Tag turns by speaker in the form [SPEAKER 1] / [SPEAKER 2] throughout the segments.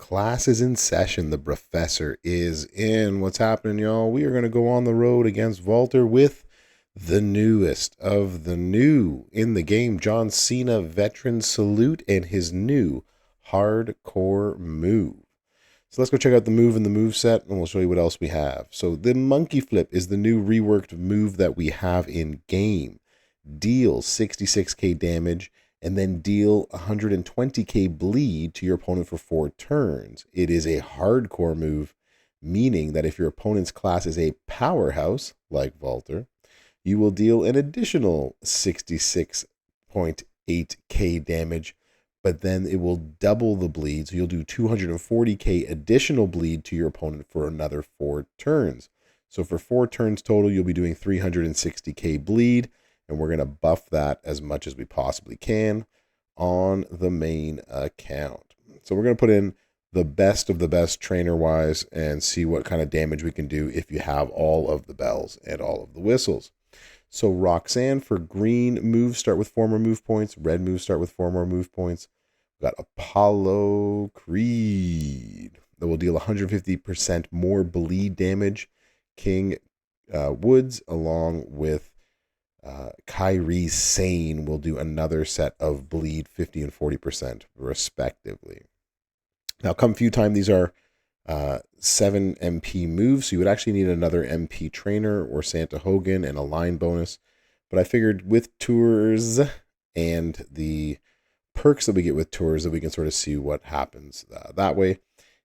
[SPEAKER 1] Class is in session. The Brofessor is in. What's happening, y'all? We are going to go on the road against Walter with the newest of the new in the game, John Cena Veteran Salute, and his new hardcore move. So let's go check out the move and the move set, and we'll show you what else we have. So the monkey flip is the new reworked move that we have in game. Deal 66k damage and then deal 120k bleed to your opponent for 4 turns. It is a hardcore move, meaning that if your opponent's class is a powerhouse, like Walter, you will deal an additional 66.8k damage, but then it will double the bleed, so you'll do 240k additional bleed to your opponent for another 4 turns. So for 4 turns total, you'll be doing 360k bleed, and we're going to buff that as much as we possibly can on the main account. So we're going to put in the best of the best trainer-wise and see what kind of damage we can do if you have all of the bells and all of the whistles. So Roxanne for green moves start with 4 more move points. Red moves start with 4 more move points. We've got Apollo Creed that will deal 150% more bleed damage. King Woods along with Kyrie Sane will do another set of bleed 50 and 40% respectively. Now, come feud time, these are 7 MP moves, so you would actually need another MP trainer or Santa Hogan and a line bonus. But I figured with tours and the perks that we get with tours that we can sort of see what happens that way.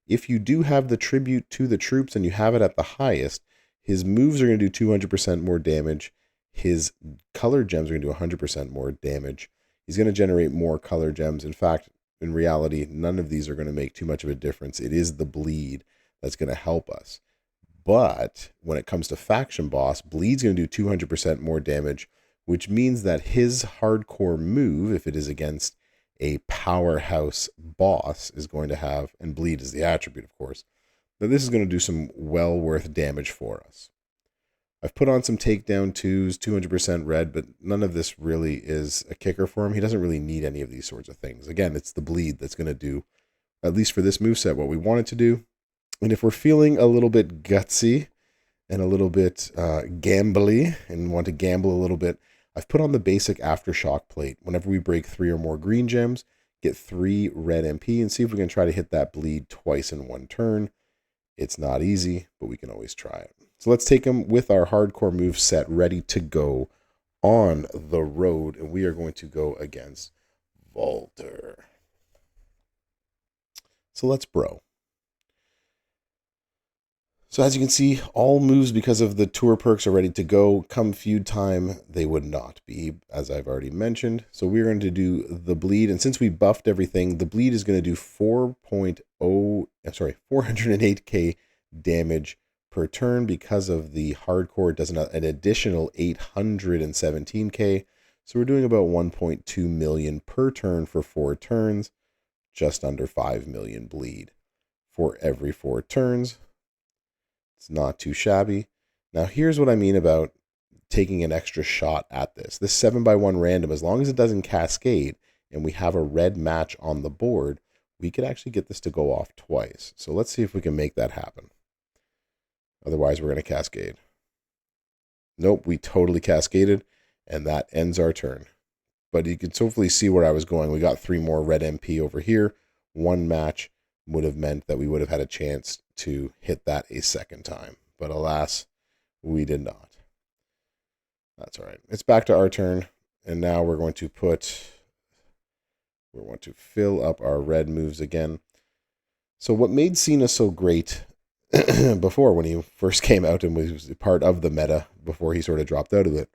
[SPEAKER 1] If you do have the tribute to the troops and you have it at the highest, his moves are going to do 200% more damage. His color gems are going to do 100% more damage. He's going to generate more color gems. In fact, in reality, none of these are going to make too much of a difference. It is the bleed that's going to help us. But when it comes to faction boss, bleed's going to do 200% more damage, which means that his hardcore move, if it is against a powerhouse boss, is going to have, and bleed is the attribute, of course, that this is going to do some well worth damage for us. I've put on some takedown 2s, 200% red, but none of this really is a kicker for him. He doesn't really need any of these sorts of things. Again, it's the bleed that's going to do, at least for this moveset, what we want it to do. And if we're feeling a little bit gutsy and a little bit gambly and want to gamble a little bit, I've put on the basic Aftershock plate. Whenever we break 3 or more green gems, get 3 red MP and see if we can try to hit that bleed twice in 1 turn. It's not easy, but we can always try it. So let's take him with our hardcore move set ready to go on the road. And we are going to go against Walter. So let's bro. So as you can see, all moves because of the tour perks are ready to go. Come feud time, they would not be, as I've already mentioned. So we're going to do the bleed. And since we buffed everything, the bleed is going to do 408k damage per turn. Because of the hardcore, it does an additional 817k. So we're doing about 1.2 million per turn for 4 turns, just under 5 million bleed for every 4 turns. It's not too shabby. Now here's what I mean about taking an extra shot at this. This 7x1 random, as long as it doesn't cascade and we have a red match on the board, we could actually get this to go off twice. So let's see if we can make that happen. Otherwise, we're going to cascade. Nope, we totally cascaded, and that ends our turn. But you can hopefully see where I was going. We got 3 more red MP over here. 1 match would have meant that we would have had a chance to hit that a second time. But alas, we did not. That's all right. It's back to our turn, and now we're going to fill up our red moves again. So what made Cena so great before, when he first came out and was part of the meta before he sort of dropped out of it,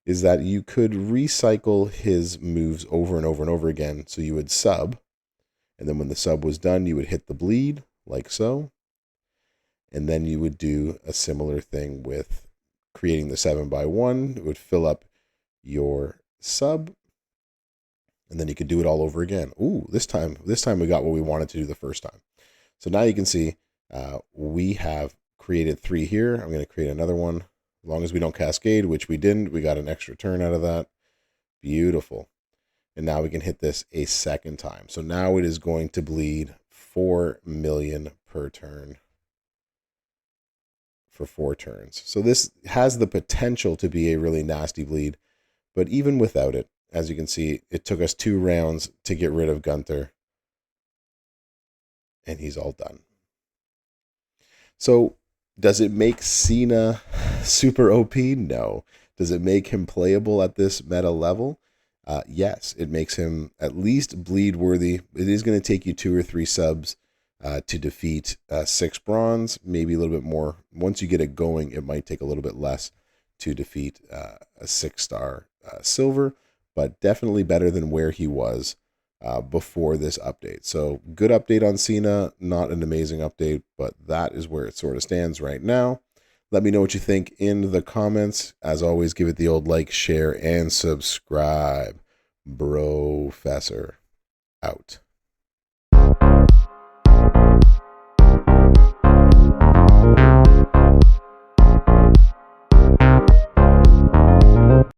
[SPEAKER 1] is that you could recycle his moves over and over and over again. So you would sub, and then when the sub was done, you would hit the bleed, like so. And then you would do a similar thing with creating the 7x1. It would fill up your sub, and then you could do it all over again. Ooh, this time we got what we wanted to do the first time. So now you can see we have created 3 here. I'm going to create another one. As long as we don't cascade, which we didn't, we got an extra turn out of that. Beautiful. And now we can hit this a second time. So now it is going to bleed 4 million per turn for 4 turns. So this has the potential to be a really nasty bleed, but even without it, as you can see, it took us 2 rounds to get rid of Gunther, and he's all done. So does it make Cena super OP? No. Does it make him playable at this meta level? Yes, it makes him at least bleed worthy. It is going to take you 2 or 3 subs to defeat 6 bronze, maybe a little bit more. Once you get it going, it might take a little bit less to defeat a 6-star silver, but definitely better than where he was before this update. So good update on Cena, not an amazing update, but that is where it sort of stands right now. Let me know what you think in the comments. As always, give it the old like, share, and subscribe. Brofessor out.